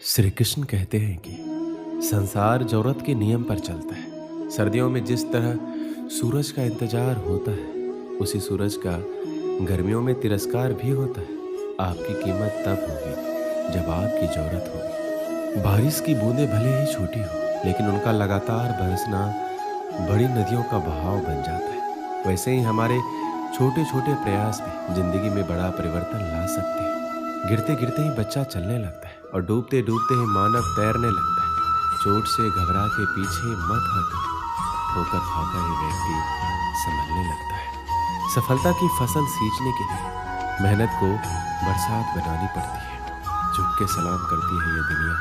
श्री कृष्ण कहते हैं कि संसार जरूरत के नियम पर चलता है। सर्दियों में जिस तरह सूरज का इंतजार होता है, उसी सूरज का गर्मियों में तिरस्कार भी होता है। आपकी कीमत तब होगी जब आपकी जरूरत होगी। बारिश की बूंदें भले ही छोटी हो, लेकिन उनका लगातार बरसना बड़ी नदियों का बहाव बन जाता है। वैसे ही हमारे छोटे छोटे प्रयास भी जिंदगी में बड़ा परिवर्तन ला सकते हैं। गिरते गिरते ही बच्चा चलने लगता है और डूबते डूबते ही मानव तैरने लगता है। चोट से घबरा के पीछे मत हटो, ठोकर खाकर ही व्यक्ति संभलने लगता है। सफलता की फसल सींचने के लिए मेहनत को बरसात बनानी पड़ती है। झुक के सलाम करती है ये दुनिया,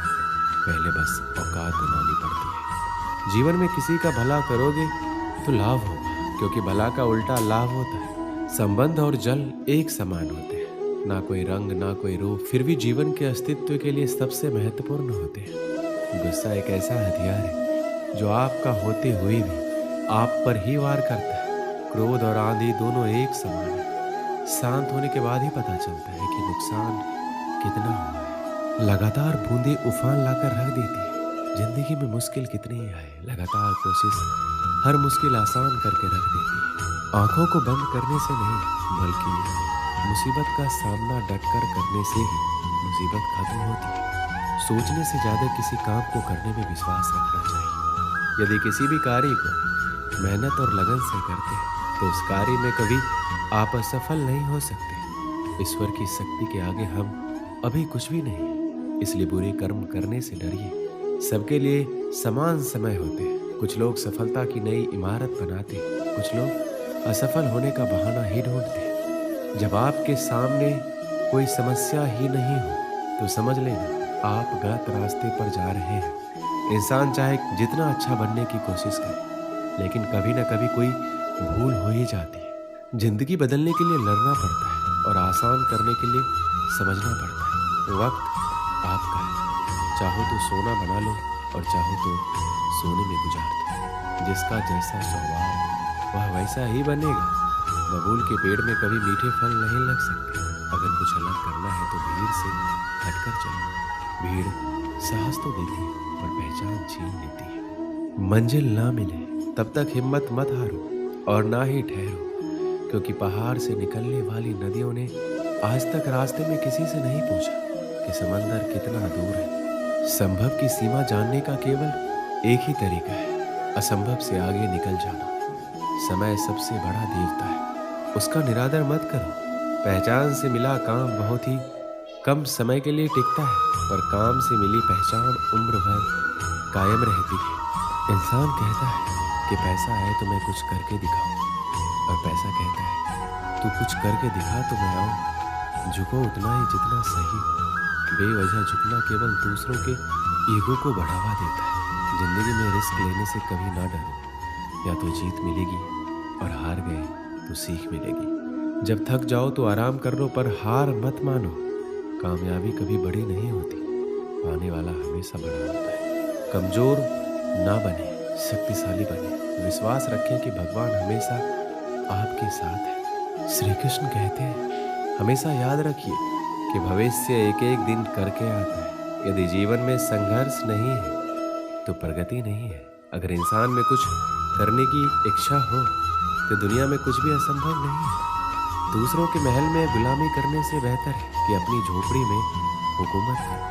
पहले बस औकात बनानी पड़ती है। जीवन में किसी का भला करोगे तो लाभ होगा, क्योंकि भला का उल्टा लाभ होता है। संबंध और जल एक समान होते हैं, ना कोई रंग ना कोई रूप, फिर भी जीवन के अस्तित्व के लिए सबसे महत्वपूर्ण होते हैं। गुस्सा एक ऐसा हथियार है जो आपका होते हुए भी आप पर ही वार करता है। क्रोध और आंधी दोनों एक समान है। शांत होने के बाद ही पता चलता है कि नुकसान कितना हुआ है। लगातार बूंदे उफान लाकर रख देती है। जिंदगी में मुश्किल कितनी ही आए, लगातार कोशिश हर मुश्किल आसान करके रख देती है। आंखों को बंद करने से नहीं, बल्कि मुसीबत का सामना डटकर करने से ही मुसीबत खत्म होती है। सोचने से ज्यादा किसी काम को करने में विश्वास रखना चाहिए। यदि किसी भी कार्य को मेहनत और लगन से करते हैं तो उस कार्य में कभी आप असफल नहीं हो सकते। ईश्वर की शक्ति के आगे हम अभी कुछ भी नहीं है, इसलिए बुरे कर्म करने से डरिए। सबके लिए समान समय होते हैं। कुछ लोग सफलता की नई इमारत बनाते हैं, कुछ लोग असफल होने का बहाना ही ढूंढते हैं। जब आपके सामने कोई समस्या ही नहीं हो तो समझ लेना आप गलत रास्ते पर जा रहे हैं। इंसान चाहे जितना अच्छा बनने की कोशिश करे, लेकिन कभी ना कभी कोई भूल हो ही जाती है। जिंदगी बदलने के लिए लड़ना पड़ता है और आसान करने के लिए समझना पड़ता है। वक्त आपका है, चाहो तो सोना बना लो और चाहो तो सोने में गुजार दो। जिसका जैसा स्वभाव वह वैसा ही बनेगा। बबूल के पेड़ में कभी मीठे फल नहीं लग सकते। अगर कुछ अलग करना है तो भीड़ से हटकर चलो। भीड़ साहस तो देती है पर पहचान छीन लेती है। मंजिल ना मिले तब तक हिम्मत मत हारो और ना ही ठहरो, क्योंकि पहाड़ से निकलने वाली नदियों ने आज तक रास्ते में किसी से नहीं पूछा कि समंदर कितना दूर है। संभव की सीमा जानने का केवल एक ही तरीका है, असंभव से आगे निकल जाना। समय सबसे बड़ा देवता है, उसका निरादर मत करो। पहचान से मिला काम बहुत ही कम समय के लिए टिकता है, पर काम से मिली पहचान उम्र भर कायम रहती है। इंसान कहता है कि पैसा है तो मैं कुछ करके दिखाऊं, और पैसा कहता है तू कुछ करके दिखा तो मैं आऊं। झुको उतना ही जितना सही हो। बेवजह झुकना केवल दूसरों के ईगो को बढ़ावा देता है। जिंदगी में रिस्क लेने से कभी ना डरो। या तो जीत मिलेगी और हार गए तो सीख मिलेगी। जब थक जाओ तो आराम कर लो, पर हार मत मानो। कामयाबी कभी बड़ी नहीं होती, पाने वाला हमेशा बड़ा होता है। कमजोर ना बने, शक्तिशाली बने। विश्वास रखें कि भगवान हमेशा आपके साथ है। श्री कृष्ण कहते हैं हमेशा याद रखिए कि भविष्य एक एक दिन करके आता है। यदि जीवन में संघर्ष नहीं है तो प्रगति नहीं है। अगर इंसान में कुछ करने की इच्छा हो तो दुनिया में कुछ भी असंभव नहीं है। दूसरों के महल में गुलामी करने से बेहतर है कि अपनी झोपड़ी में हुकूमत करे।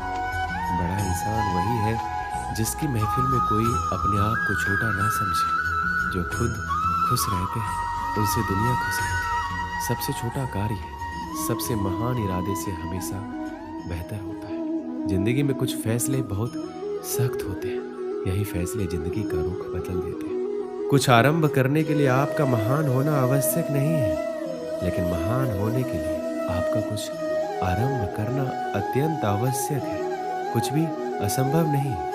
बड़ा इंसान वही है जिसकी महफिल में कोई अपने आप को छोटा ना समझे। जो खुद खुश रहते हैं उनसे दुनिया खुश रहती है। सबसे छोटा कार्य सबसे महान इरादे से हमेशा बेहतर होता है। जिंदगी में कुछ फैसले बहुत सख्त होते हैं, यही फैसले जिंदगी का रुख बदल देते हैं। कुछ आरंभ करने के लिए आपका महान होना आवश्यक नहीं है, लेकिन महान होने के लिए आपका कुछ आरंभ करना अत्यंत आवश्यक है। कुछ भी असंभव नहीं है।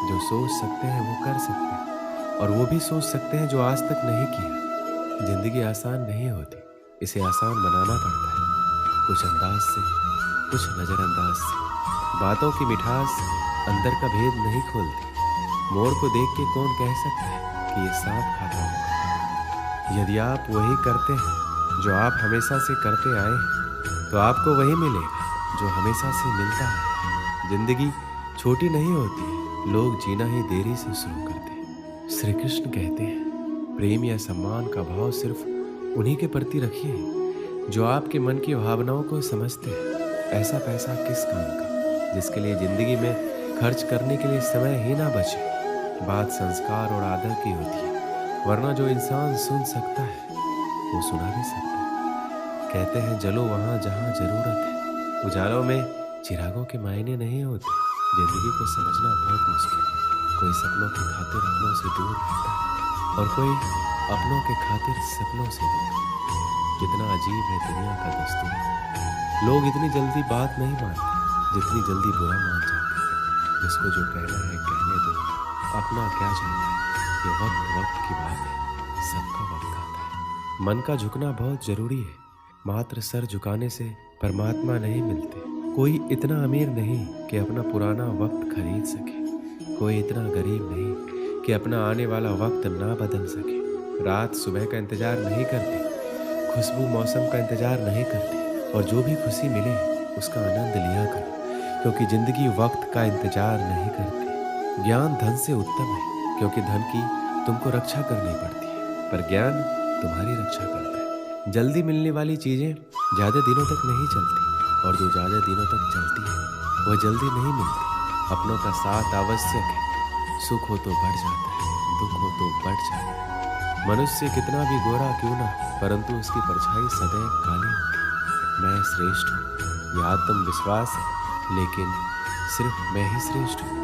जो सोच सकते हैं वो कर सकते हैं, और वो भी सोच सकते हैं जो आज तक नहीं किया। जिंदगी आसान नहीं होती, इसे आसान बनाना पड़ता है। कुछ अंदाज से, कुछ नजरअंदाज से। बातों की मिठास अंदर का भेद नहीं खोलती। मोर को देख के कौन कह सकता है कि ये सांप खाता होगा। यदि आप वही करते हैं जो आप हमेशा से करते आए हैं, तो आपको वही मिलेगा जो हमेशा से मिलता है। जिंदगी छोटी नहीं होती, लोग जीना ही देरी से शुरू करते हैं। श्री कृष्ण कहते हैं, प्रेम या सम्मान का भाव सिर्फ उन्हीं के प्रति रखिए जो आपके मन की भावनाओं को समझते हैं। ऐसा पैसा किस काम का जिसके लिए जिंदगी में खर्च करने के लिए समय ही ना बचे। बात संस्कार और आदर की होती है, वरना जो इंसान सुन सकता है वो सुना भी सकता है। कहते हैं जलो वहाँ जहाँ जरूरत है। उजालों में चिरागों के मायने नहीं होते। जिंदगी को समझना बहुत मुश्किल है। कोई सपनों की खातिर अपनों से दूर रहता है और कोई अपनों के खातिर सपनों से दूर। कितना अजीब है दुनिया का दस्तूर। लोग इतनी जल्दी बात नहीं मानते जितनी जल्दी बुरा मान जाते हैं। जिसको जो कहना है कहने दो, अपना क्या चाहता है। ये वक्त वक्त की बात है, सबका वक्त आता है। मन का झुकना बहुत जरूरी है। मात्र सर झुकाने से परमात्मा नहीं मिलते। कोई इतना अमीर नहीं कि अपना पुराना वक्त खरीद सके। कोई इतना गरीब नहीं कि अपना आने वाला वक्त ना बदल सके। रात सुबह का इंतजार नहीं करती, खुशबू मौसम का इंतजार नहीं करती। और जो भी खुशी मिले उसका आनंद लिया करो, क्योंकि जिंदगी वक्त का इंतजार नहीं करती। ज्ञान धन से उत्तम है, क्योंकि धन की तुमको रक्षा करनी पड़ती है, पर ज्ञान तुम्हारी रक्षा करता है। जल्दी मिलने वाली चीजें ज्यादा दिनों तक नहीं चलती, और जो ज्यादा दिनों तक चलती है वह जल्दी नहीं मिलती। अपनों का साथ आवश्यक है। सुख हो तो बढ़ जाता है, दुख हो तो बढ़ जाता है। मनुष्य कितना भी गोरा क्यों ना, परंतु उसकी परछाई सदैव काली होती है। मैं श्रेष्ठ हूँ, यह आत्मविश्वास है, लेकिन सिर्फ मैं ही श्रेष्ठ हूँ,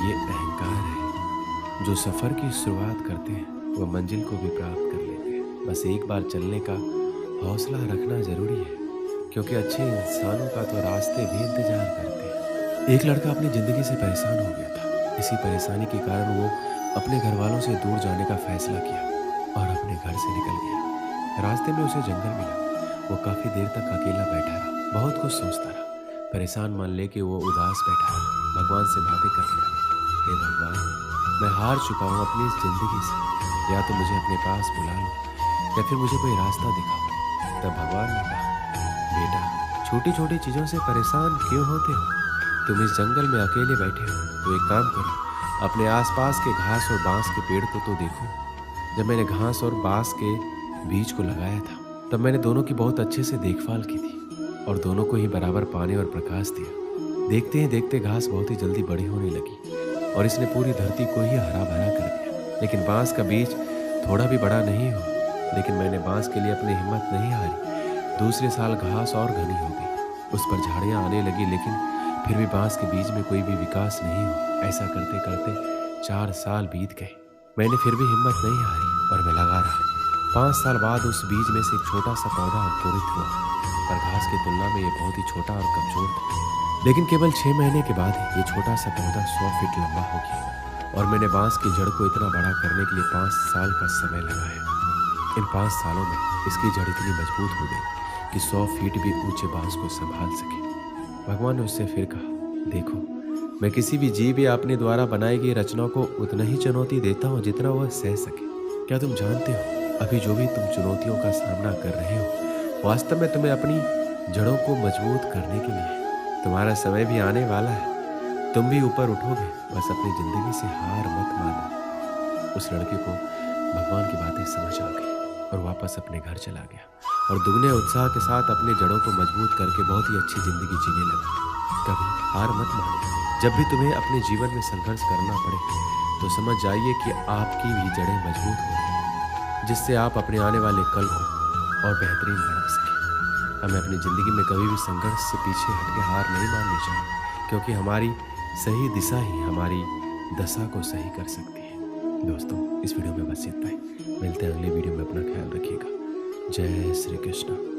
ये अहंकार है। जो सफर की शुरुआत करते हैं वह मंजिल को भी प्राप्त कर लेते हैं। बस एक बार चलने का हौसला रखना जरूरी है, क्योंकि अच्छे इंसानों का तो रास्ते भी इंतजार करते हैं। एक लड़का अपनी जिंदगी से परेशान हो गया था। इसी परेशानी के कारण वो अपने घर वालों से दूर जाने का फैसला किया और अपने घर से निकल गया। रास्ते में उसे जंगल मिला। वो काफी देर तक अकेला बैठा रहा, बहुत कुछ सोचता रहा। परेशान मान लेके वो उदास बैठा रहा, भगवान से बातें करने लगा। हे भगवान, मैं हार चुका हूँ अपनी इस जिंदगी से। या तो मुझे अपने पास बुला लो या फिर मुझे कोई रास्ता दिखाओ। तब भगवान ने कहा, बेटा, छोटी छोटी चीज़ों से परेशान क्यों होते हो? तुम इस जंगल में अकेले बैठे हो, तो एक काम करो, अपने आसपास के घास और बांस के पेड़ को तो देखो। जब मैंने घास और बांस के बीज को लगाया था, तब मैंने दोनों की बहुत अच्छे से देखभाल की थी और दोनों को ही बराबर पानी और प्रकाश दिया। देखते ही देखते घास बहुत ही जल्दी बड़ी होने लगी और इसने पूरी धरती को ही हरा भरा कर दिया। लेकिन बांस का बीज थोड़ा भी बड़ा नहीं हुआ। लेकिन मैंने बांस के लिए अपनी हिम्मत नहीं हारी। दूसरे साल घास और घनी हो गई, उस पर झाड़ियाँ आने लगी, लेकिन फिर भी बांस के बीज में कोई भी विकास नहीं हुआ। ऐसा करते करते 4 साल बीत गए। मैंने फिर भी हिम्मत नहीं हारी और मैं लगा रहा। 5 साल बाद उस बीज में से एक छोटा सा पौधा अंकुरित हुआ, पर घास की तुलना में ये बहुत ही छोटा और कमजोर था। लेकिन केवल 6 महीने के बाद ये छोटा सा पौधा 100 फीट लंबा हो गया और मैंने बांस की जड़ को इतना बड़ा करने के लिए 5 साल का समय लगाया। इन 5 सालों में इसकी जड़ इतनी मजबूत हो गई कि 100 फीट भी ऊंचे बांस को संभाल सके। भगवान ने उससे फिर कहा, देखो, मैं किसी भी जीव या अपने द्वारा बनाई गई रचना को उतना ही चुनौती देता हूँ जितना वह सह सके। क्या तुम जानते हो, अभी जो भी तुम चुनौतियों का सामना कर रहे हो, वास्तव में तुम्हें अपनी जड़ों को मजबूत करने के लिए। तुम्हारा समय भी आने वाला है, तुम भी ऊपर उठोगे। बस अपनी जिंदगी से हार मत मानो। उस लड़के को भगवान की बातें समझ आ गई और वापस अपने घर चला गया और दुगने उत्साह के साथ अपने जड़ों को मजबूत करके बहुत ही अच्छी जिंदगी जीने लगा। कभी हार मत मानो। जब भी तुम्हें अपने जीवन में संघर्ष करना पड़े तो समझ जाइए कि आपकी भी जड़ें मजबूत हो रही हैं, जिससे आप अपने आने वाले कल को और बेहतरीन बना सकें। हमें अपनी ज़िंदगी में कभी भी संघर्ष से पीछे हटके हार नहीं माननी चाहिए, क्योंकि हमारी सही दिशा ही हमारी दशा को सही कर सकती है। दोस्तों, इस वीडियो में बस इतना ही। मिलते हैं अगले वीडियो में। अपना ख्याल रखिएगा। जय श्री कृष्ण।